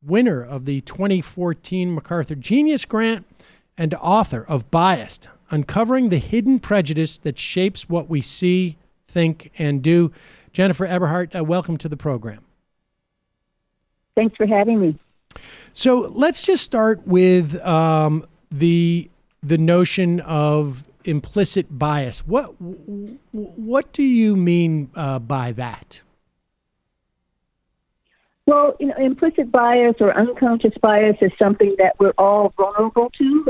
winner of the 2014 MacArthur Genius Grant and author of Biased, Uncovering the Hidden Prejudice That Shapes What We See, Think, and Do. Jennifer Eberhardt, welcome to the program. Thanks for having me. So let's just start with the notion of implicit bias. What do you mean by that? Well, implicit bias or unconscious bias is something that we're all vulnerable to.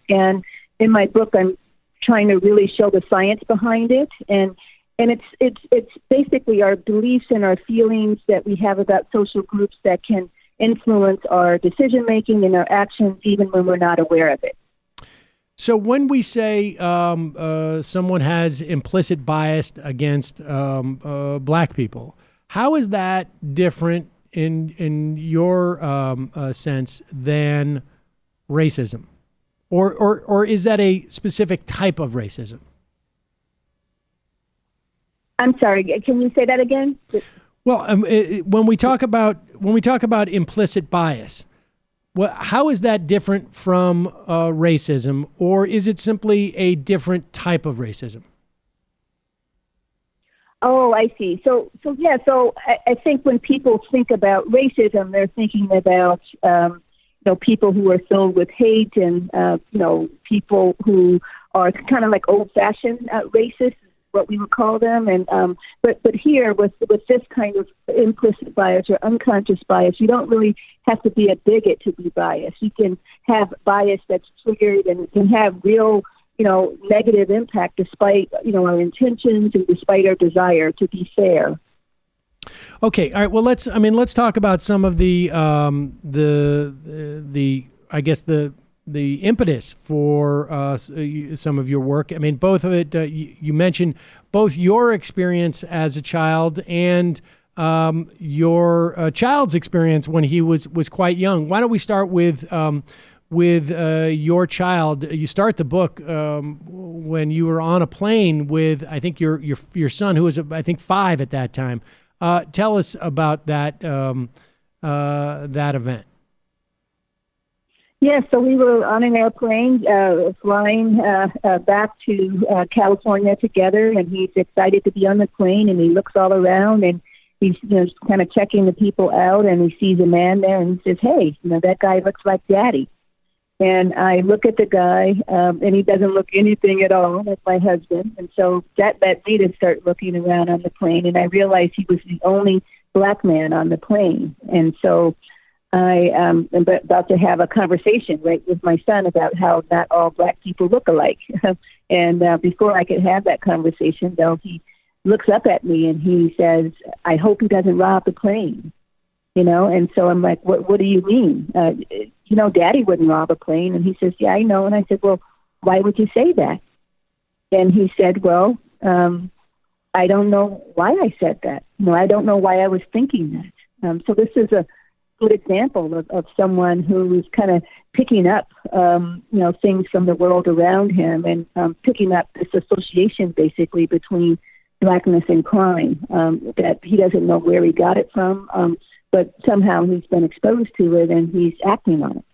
And in my book, I'm trying to really show the science behind it. And it's basically our beliefs and our feelings that we have about social groups that can influence our decision making and our actions, even when we're not aware of it. So when we say someone has implicit bias against black people, how is that different in your sense than racism, or is that a specific type of racism? I'm sorry. Can you say that again? Well, when we talk about implicit bias, how is that different from racism, or is it simply a different type of racism? Oh, I see. So I think when people think about racism, they're thinking about people who are filled with hate and people who are kind of like old-fashioned racists, what we would call them. And but here with this kind of implicit bias or unconscious bias, you don't really have to be a bigot to be biased. You can have bias that's triggered and can have real negative impact despite our intentions and despite our desire to be fair. Okay, all right. Well, let's talk about some of the impetus for some of your work. I mean, both of it. You mentioned both your experience as a child and your child's experience when he was quite young. Why don't we start with your child? You start the book when you were on a plane with, I think, your son, who was I think 5 at that time. Tell us about that event. Yeah, so we were on an airplane flying back to California together, and he's excited to be on the plane, and he looks all around, and he's kind of checking the people out, and he sees a man there, and he says, "Hey, that guy looks like Daddy." And I look at the guy, and he doesn't look anything at all like my husband, and so that led me to start looking around on the plane, and I realized he was the only black man on the plane, and so I am about to have a conversation with my son about how not all black people look alike. And before I could have that conversation, though, he looks up at me and he says, "I hope he doesn't rob the plane." And so I'm like, what do you mean? Daddy wouldn't rob a plane. And he says, "Yeah, I know." And I said, "Well, why would you say that?" And he said, "Well, I don't know why I said that. I don't know why I was thinking that." So this is a good example of someone who is kind of picking up, things from the world around him and picking up this association basically between blackness and crime that he doesn't know where he got it from, but somehow he's been exposed to it and he's acting on it.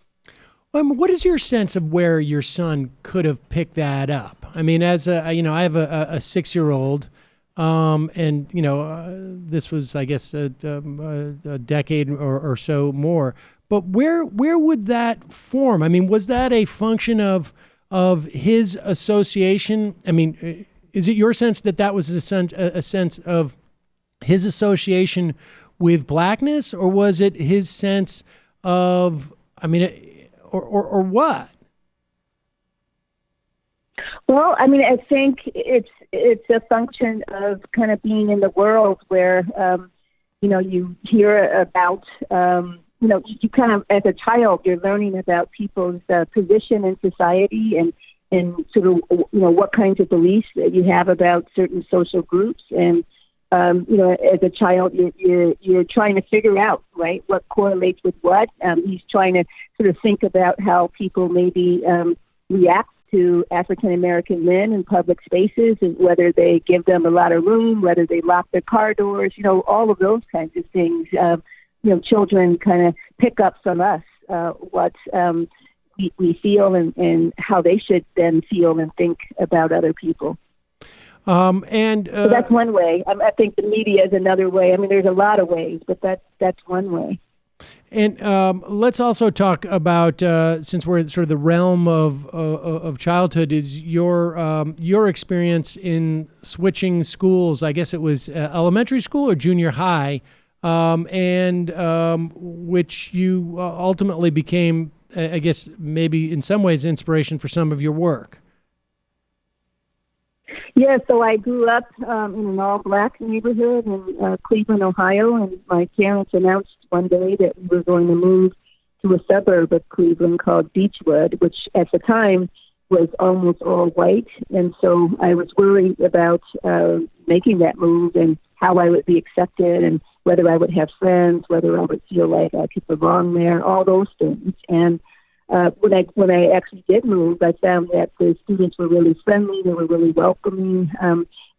What is your sense of where your son could have picked that up? I mean, I have a 6-year-old. This was, I guess, a decade or so more. But where would that form? I mean, was that a function of his association? I mean, is it your sense that was a sense of his association with blackness, or was it his sense of, or what? Well, I think it's a function of kind of being in the world where, you hear about, you kind of, as a child, you're learning about people's position in society and sort of, what kinds of beliefs that you have about certain social groups. And, as a child, you're trying to figure out, right, what correlates with what. He's trying to sort of think about how people maybe react to African American men in public spaces, and whether they give them a lot of room, whether they lock their car doors, all of those kinds of things. children kind of pick up from us what we feel and how they should then feel and think about other people. So that's one way. I think the media is another way. I mean, there's a lot of ways, but that's one way. And let's also talk about, since we're in sort of the realm of childhood, is your experience in switching schools. I guess it was elementary school or junior high, and which you ultimately became, I guess, maybe in some ways, inspiration for some of your work. Yeah, so I grew up in an all-black neighborhood in Cleveland, Ohio, and my parents announced one day that we were going to move to a suburb of Cleveland called Beechwood, which at the time was almost all white. And so I was worried about making that move and how I would be accepted and whether I would have friends, whether I would feel like I could belong there, all those things. And when I actually did move, I found that the students were really friendly. They were really welcoming.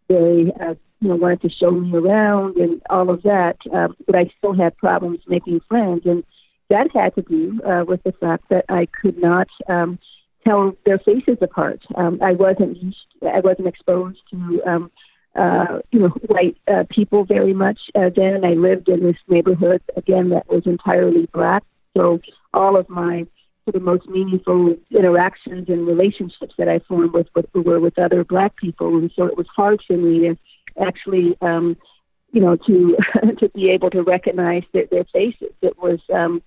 They wanted to show me around and all of that. But I still had problems making friends, and that had to do with the fact that I could not tell their faces apart. I wasn't exposed to white people very much then. I lived in this neighborhood again that was entirely black, so all of my the most meaningful interactions and relationships that I formed were with other black people. And so it was hard for me to actually, to be able to recognize their faces. It was, and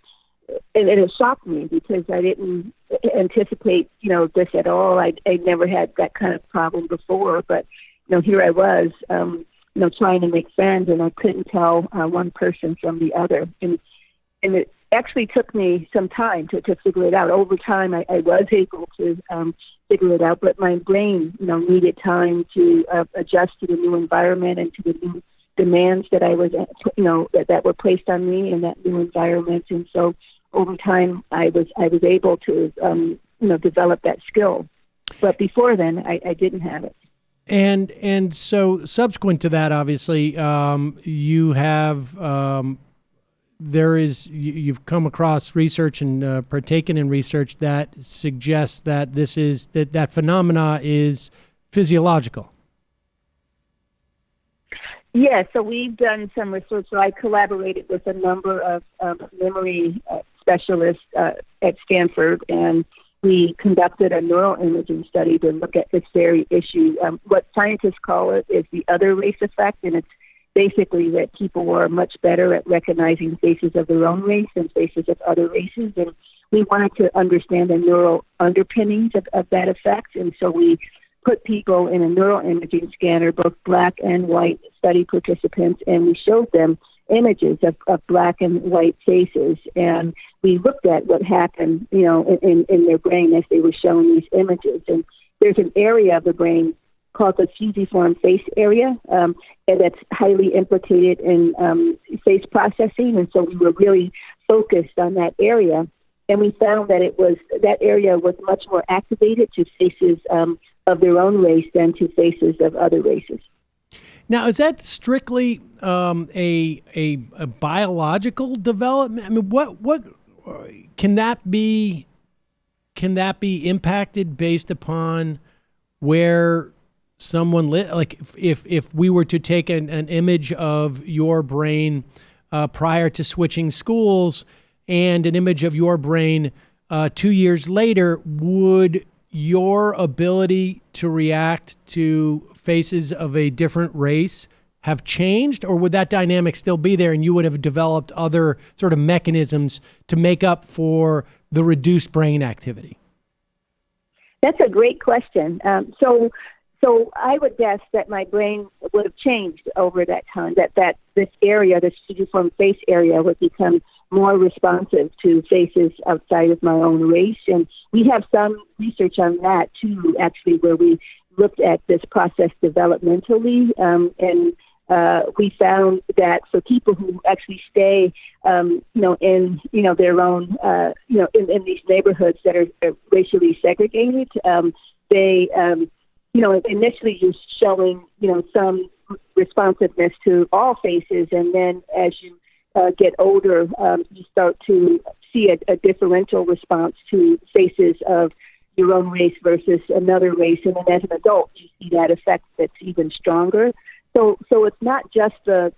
it shocked me because I didn't anticipate, this at all. I never had that kind of problem before, but, here I was, trying to make friends, and I couldn't tell one person from the other. And it actually took me some time to figure it out. Over time, I was able to figure it out, but my brain, needed time to adjust to the new environment and to the new demands that I was, that were placed on me in that new environment. And so over time, I was able to, develop that skill. But before then, I didn't have it. And so subsequent to that, obviously, you have. You've come across research and partaken in research that suggests that that phenomena is physiological. Yeah, so we've done some research. So I collaborated with a number of memory specialists at Stanford, and we conducted a neuroimaging study to look at this very issue. What scientists call it is the other race effect, and it's basically that people are much better at recognizing faces of their own race than faces of other races. And we wanted to understand the neural underpinnings of that effect. And so we put people in a neuroimaging scanner, both black and white study participants, and we showed them images of black and white faces. And we looked at what happened, in their brain as they were shown these images. And there's an area of the brain called the fusiform face area, and that's highly implicated in face processing. And so we were really focused on that area, and we found that that area was much more activated to faces of their own race than to faces of other races. Now, is that strictly a biological development? I mean, what can that be? Can that be impacted based upon where someone like if we were to take an image of your brain prior to switching schools and an image of your brain 2 years later, would your ability to react to faces of a different race have changed, or would that dynamic still be there and you would have developed other sort of mechanisms to make up for the reduced brain activity? That's a great question. So I would guess that my brain would have changed over that time, that this area, this fusiform face area, would become more responsive to faces outside of my own race. And we have some research on that, too, actually, where we looked at this process developmentally. And we found that for people who actually stay, in their own, in these neighborhoods that are racially segregated, they initially you're showing, some responsiveness to all faces. And then as you get older, you start to see a differential response to faces of your own race versus another race, and then as an adult, you see that effect that's even stronger. So it's not just our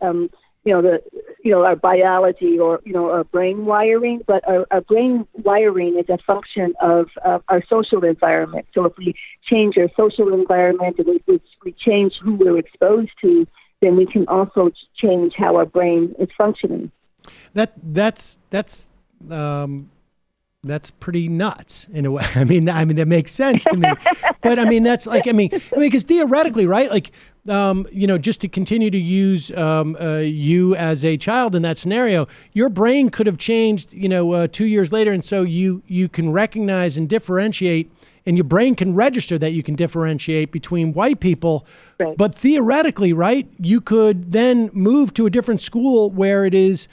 biology or our brain wiring, but our brain wiring is a function of our social environment. So if we change our social environment and we change who we're exposed to, then we can also change how our brain is functioning. That's pretty nuts in a way. I mean, that makes sense to me. But that's because theoretically, right? Like, just to continue to use you as a child in that scenario, your brain could have changed, 2 years later. And so you can recognize and differentiate, and your brain can register that you can differentiate between white people. Right. But theoretically, right, you could then move to a different school where it is,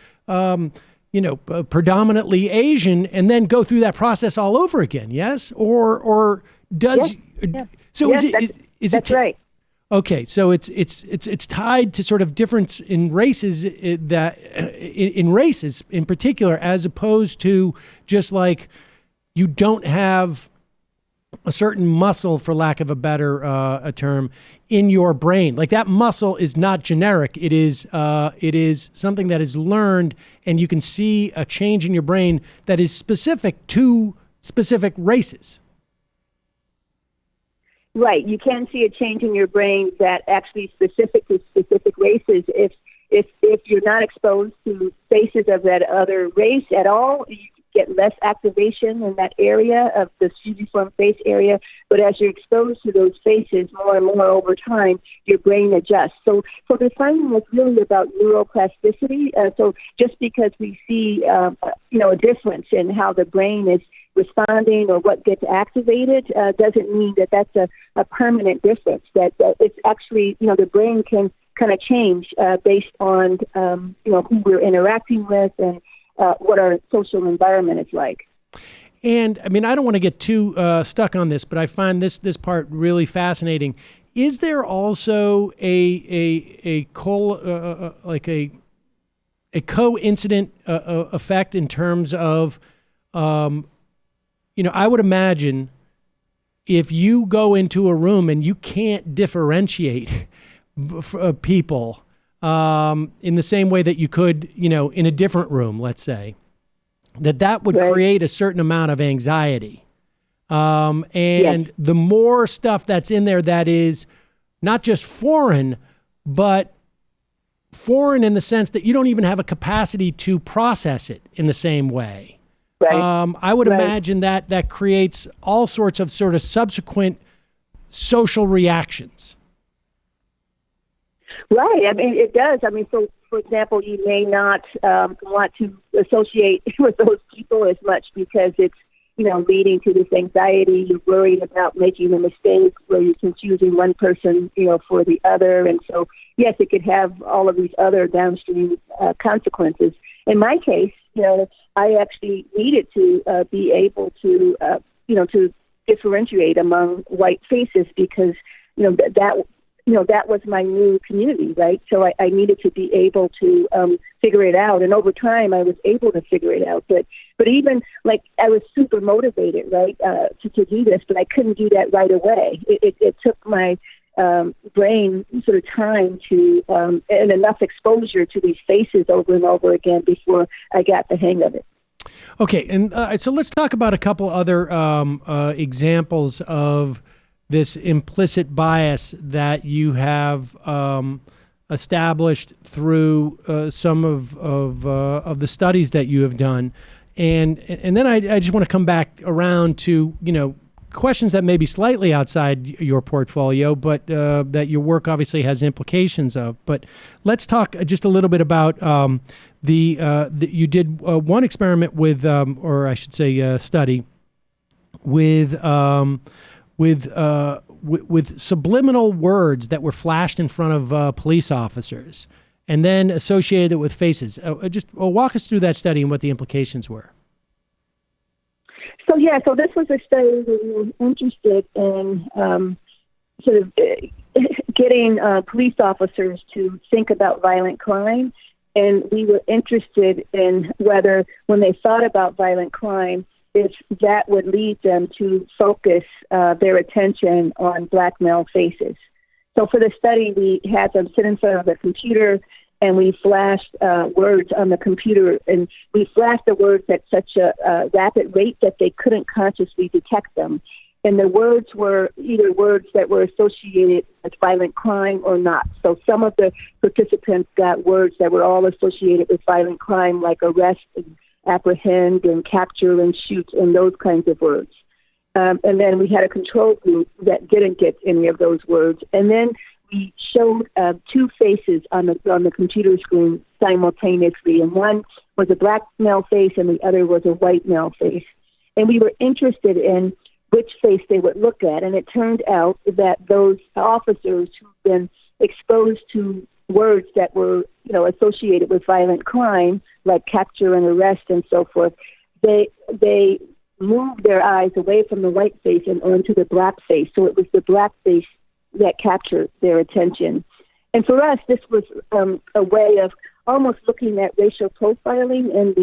predominantly Asian, and then go through that process all over again. Yes. Or does, yes. So yes, is that's it, right. Okay, so it's tied to sort of difference in races in races in particular, as opposed to just like you don't have a certain muscle, for lack of a better a term, in your brain. Like that muscle is not generic. It is something that is learned, and you can see a change in your brain that is specific to specific races. Right. You can see a change in your brain that actually specific to specific races. If you're not exposed to faces of that other race at all, you get less activation in that area of the fusiform face area. But as you're exposed to those faces more and more over time, your brain adjusts. So the finding is really about neuroplasticity. So just because we see a difference in how the brain is responding or what gets activated doesn't mean that that's a permanent difference. That it's actually, the brain can kind of change based on, who we're interacting with and what our social environment is like. And I don't want to get too stuck on this, but I find this part really fascinating. Is there also a coincident effect in terms of, I would imagine if you go into a room and you can't differentiate people in the same way that you could, in a different room, let's say, that would right. create a certain amount of anxiety. And yes. the more stuff that's in there that is not just foreign, but foreign in the sense that you don't even have a capacity to process it in the same way. Right. I would right. imagine that creates all sorts of sort of subsequent social reactions. Right. It does. So, for example, you may not want to associate with those people as much because it's, leading to this anxiety. You're worried about making a mistake where you're confusing one person, for the other. And so, yes, it could have all of these other downstream consequences. In my case, I actually needed to be able to, to differentiate among white faces because, that was my new community, right? So I needed to be able to figure it out. And over time, I was able to figure it out. But even, I was super motivated, right, to do this, but I couldn't do that right away. It took my brain sort of time to, and enough exposure to these faces over and over again before I got the hang of it. Okay, and so let's talk about a couple other examples of this implicit bias that you have established through some of the studies that you have done, and then I just want to come back around to questions that may be slightly outside your portfolio, but that your work obviously has implications of. But let's talk just a little bit about you did one experiment with, or I should say, study with subliminal words that were flashed in front of police officers, and then associated it with faces. Just walk us through that study and what the implications were. So this was a study that we were interested in sort of getting police officers to think about violent crime And we were interested in whether, when they thought about violent crime, if that would lead them to focus their attention on black male faces. So for the study, we had them sit in front of a computer, and we flashed words on the computer, and we flashed the words at such a rapid rate that they couldn't consciously detect them. And the words were either words that were associated with violent crime or not. So some of the participants got words that were all associated with violent crime, like arrest and apprehend and capture and shoot and those kinds of words. And then we had a control group that didn't get any of those words. And then we showed two faces on the computer screen simultaneously. And one was a black male face and the other was a white male face. And we were interested in which face they would look at. And it turned out that those officers who've been exposed to words that were, associated with violent crime, like capture and arrest and so forth, they moved their eyes away from the white face and onto the black face. So it was the black face that captured their attention. And for us, this was a way of almost looking at racial profiling in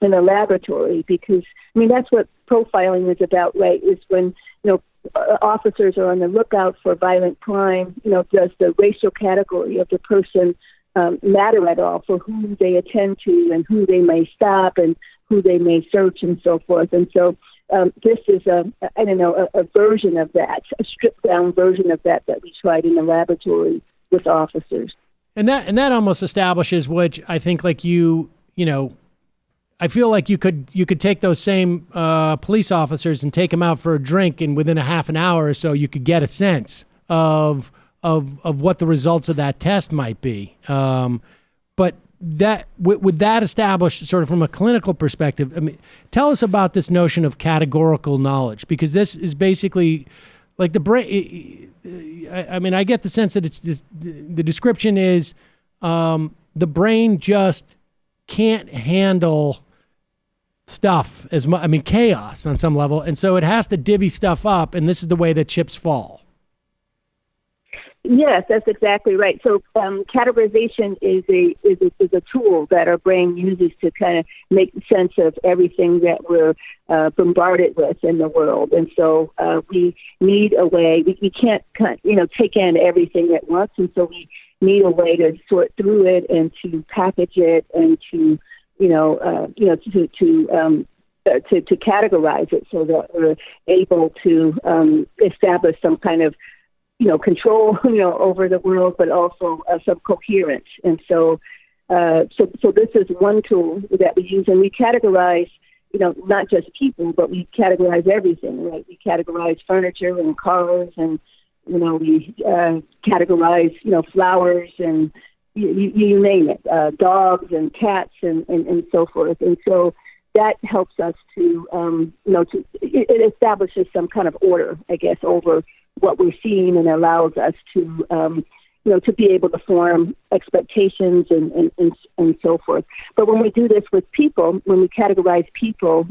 the laboratory, because that's what profiling is about, right? Is when officers are on the lookout for violent crime. Does the racial category of the person matter at all for who they attend to and who they may stop and who they may search and so forth? And so this is a version of that, a stripped down version of that we tried in the laboratory with officers. And that almost establishes, which I think, like I feel like you could take those same police officers and take them out for a drink, and within a half an hour or so, you could get a sense of what the results of that test might be. But that would that establish, sort of from a clinical perspective? Tell us about this notion of categorical knowledge, because this is basically like the brain. I get the sense that it's just, the description is the brain just can't handle stuff as much. Chaos on some level, and so it has to divvy stuff up, and this is the way that chips fall. Yes, that's exactly right. So categorization is a tool that our brain uses to kind of make sense of everything that we're bombarded with in the world. And so we need a way. We can't take in everything at once, and so we need a way to sort through it and to package it and to to categorize it so that we're able to establish some kind of control, over the world, but also some coherence. And so this is one tool that we use, and we categorize, not just people, but we categorize everything, right? We categorize furniture and cars, and, we categorize, flowers and you name it, dogs and cats and so forth. And so that helps us to, it establishes some kind of order, I guess, over what we're seeing, and allows us to, to be able to form expectations and so forth. But when we do this with people, when we categorize people,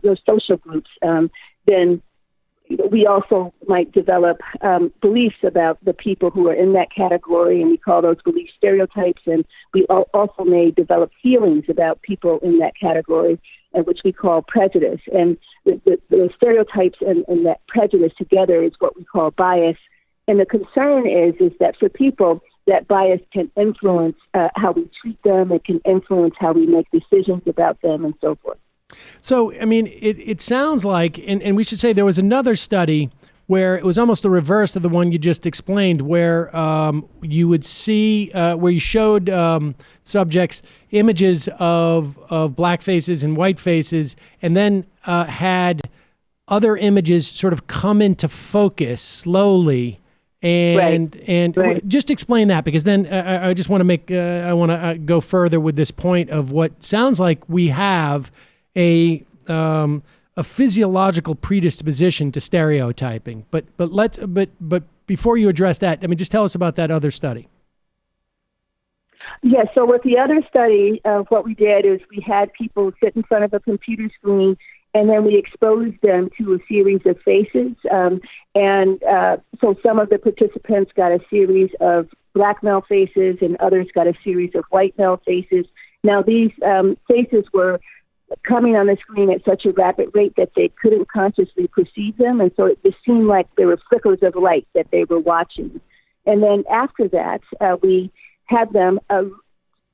those social groups, then we also might develop beliefs about the people who are in that category, and we call those belief stereotypes. And we also may develop feelings about people in that category, which we call prejudice. And the stereotypes and that prejudice together is what we call bias. And the concern is that for people, that bias can influence how we treat them. It can influence how we make decisions about them and so forth. So, it sounds like, and we should say there was another study where it was almost the reverse of the one you just explained, where you would see, where you showed subjects images of black faces and white faces, and then had other images sort of come into focus slowly. And Right. Just explain that, because then I just want to I want to go further with this point of what sounds like we have a physiological predisposition to stereotyping. But before you address that, just tell us about that other study. Yes, so with the other study, what we did is we had people sit in front of a computer screen, And then we exposed them to a series of faces. So some of the participants got a series of black male faces and others got a series of white male faces. Now, these faces were coming on the screen at such a rapid rate that they couldn't consciously perceive them. And so it just seemed like there were flickers of light that they were watching. And then after that, we had them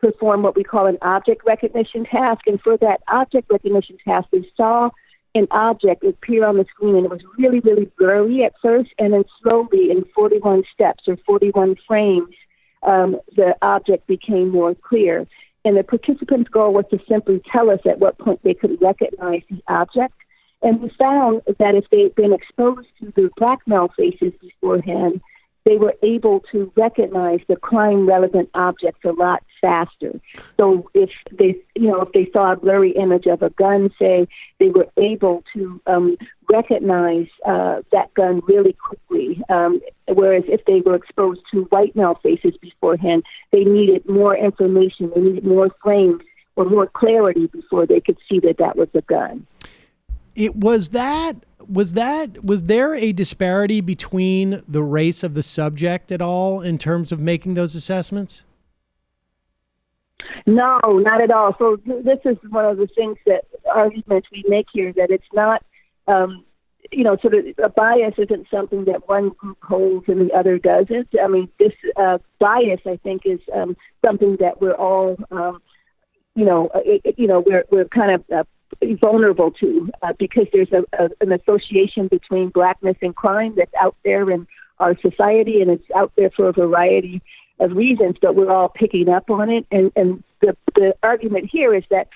perform what we call an object recognition task. And for that object recognition task, they saw an object appear on the screen, and it was really, really blurry at first, and then slowly in 41 steps or 41 frames, the object became more clear. And the participants' goal was to simply tell us at what point they could recognize the object. And we found that if they'd been exposed to the black male faces beforehand, they were able to recognize the crime-relevant objects a lot faster. So if they saw a blurry image of a gun, say, they were able to recognize that gun really quickly. Whereas if they were exposed to white male faces beforehand, they needed more information, they needed more frames or more clarity before they could see that that was a gun. Was there a disparity between the race of the subject at all in terms of making those assessments? No, not at all. So this is one of the things that arguments we make here, that it's not, sort of a bias isn't something that one group holds and the other doesn't. I mean, this bias, I think, is something that we're all, we're kind of vulnerable to because there's an association between blackness and crime that's out there in our society, and it's out there for a variety of reasons, but we're all picking up on it. And the argument here is that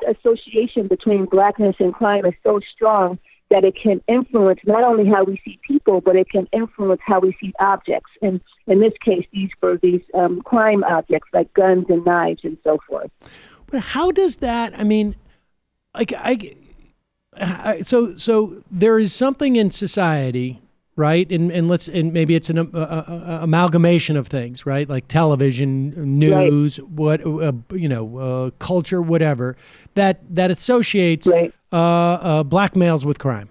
association between blackness and crime is so strong that it can influence not only how we see people, but it can influence how we see objects. And in this case, these were these crime objects like guns and knives and so forth. But how does that, I mean, so there is something in society, right? And maybe it's an amalgamation of things, right? Like television, news, right. Culture, whatever, that associates black males with crime.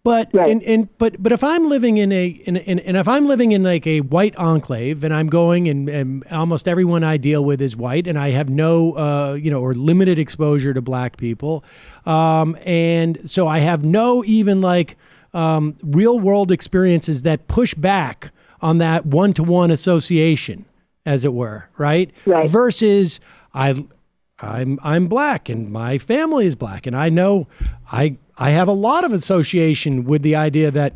But right. but if I'm living if I'm living in like a white enclave, and I'm going and almost everyone I deal with is white, and I have no or limited exposure to black people, and so I have no even like real world experiences that push back on that one-to-one association, as it were, right? Versus I'm black and my family is black, and I know I have a lot of association with the idea that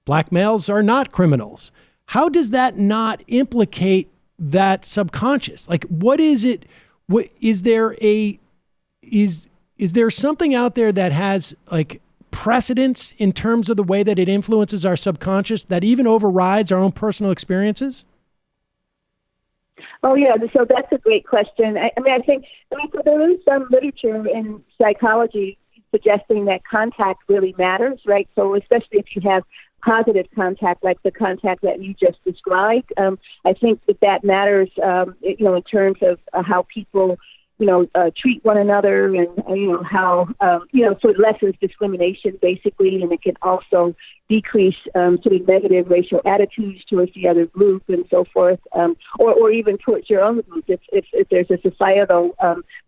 black males are not criminals. How does that not implicate that subconscious? Like, what is it? What is there is there something out there that has like precedence in terms of the way that it influences our subconscious that even overrides our own personal experiences? Oh, yeah. So that's a great question. I think so there is some literature in psychology suggesting that contact really matters, right? So especially if you have positive contact, like the contact that you just described, I think that matters, in terms of how people, treat one another, and, how, so it lessens discrimination, basically, and it can also decrease sort of negative racial attitudes towards the other group and so forth, or even towards your own group, if there's a societal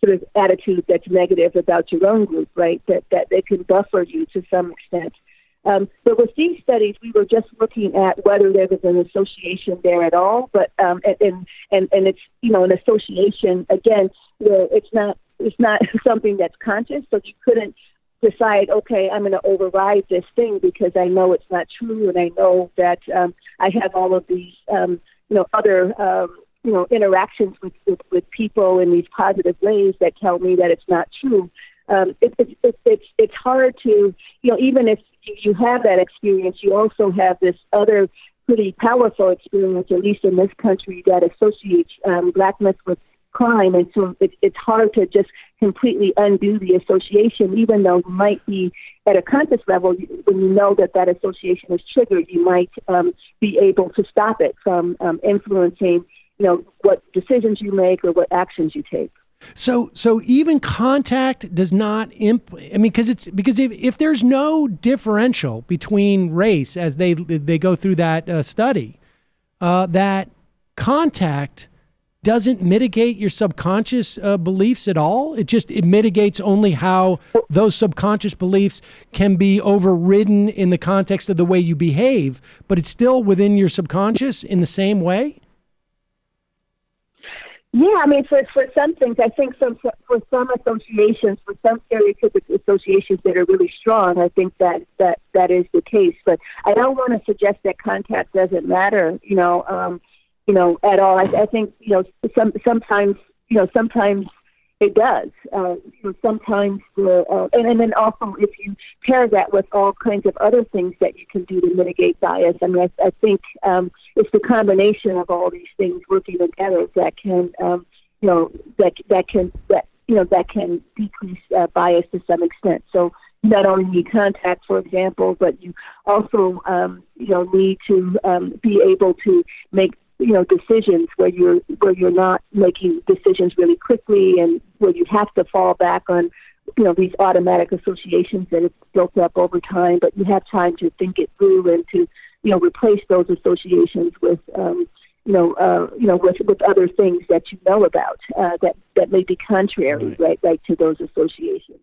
sort of attitude that's negative about your own group, right, that they can buffer you to some extent. But with these studies, we were just looking at whether there was an association there at all, but and it's an association again where it's not something that's conscious, so you couldn't decide, okay, I'm going to override this thing because I know it's not true, and I know that I have all of these other interactions with people in these positive ways that tell me that it's not true. It's hard to, even if you have that experience, you also have this other pretty powerful experience, at least in this country, that associates blackness with crime. And so it's hard to just completely undo the association, even though you might be at a conscious level, when you know that association is triggered, you might be able to stop it from influencing, what decisions you make or what actions you take. So even contact does not I mean, because if there's no differential between race as they go through that study, that contact doesn't mitigate your subconscious beliefs at all. It mitigates only how those subconscious beliefs can be overridden in the context of the way you behave, but it's still within your subconscious in the same way. Yeah, I mean, for some things, I think for some associations, for some stereotypic associations that are really strong, I think that is the case. But I don't want to suggest that contact doesn't matter, at all. I think, sometimes it does. Sometimes and then also if you pair that with all kinds of other things that you can do to mitigate bias, I mean, I think it's the combination of all these things working together that can, that can decrease bias to some extent. So you not only need contact, for example, but you also, need to be able to make decisions where you're not making decisions really quickly, and where you have to fall back on these automatic associations that have built up over time, but you have time to think it through and to replace those associations with with other things that you know about that may be contrary, right to those associations.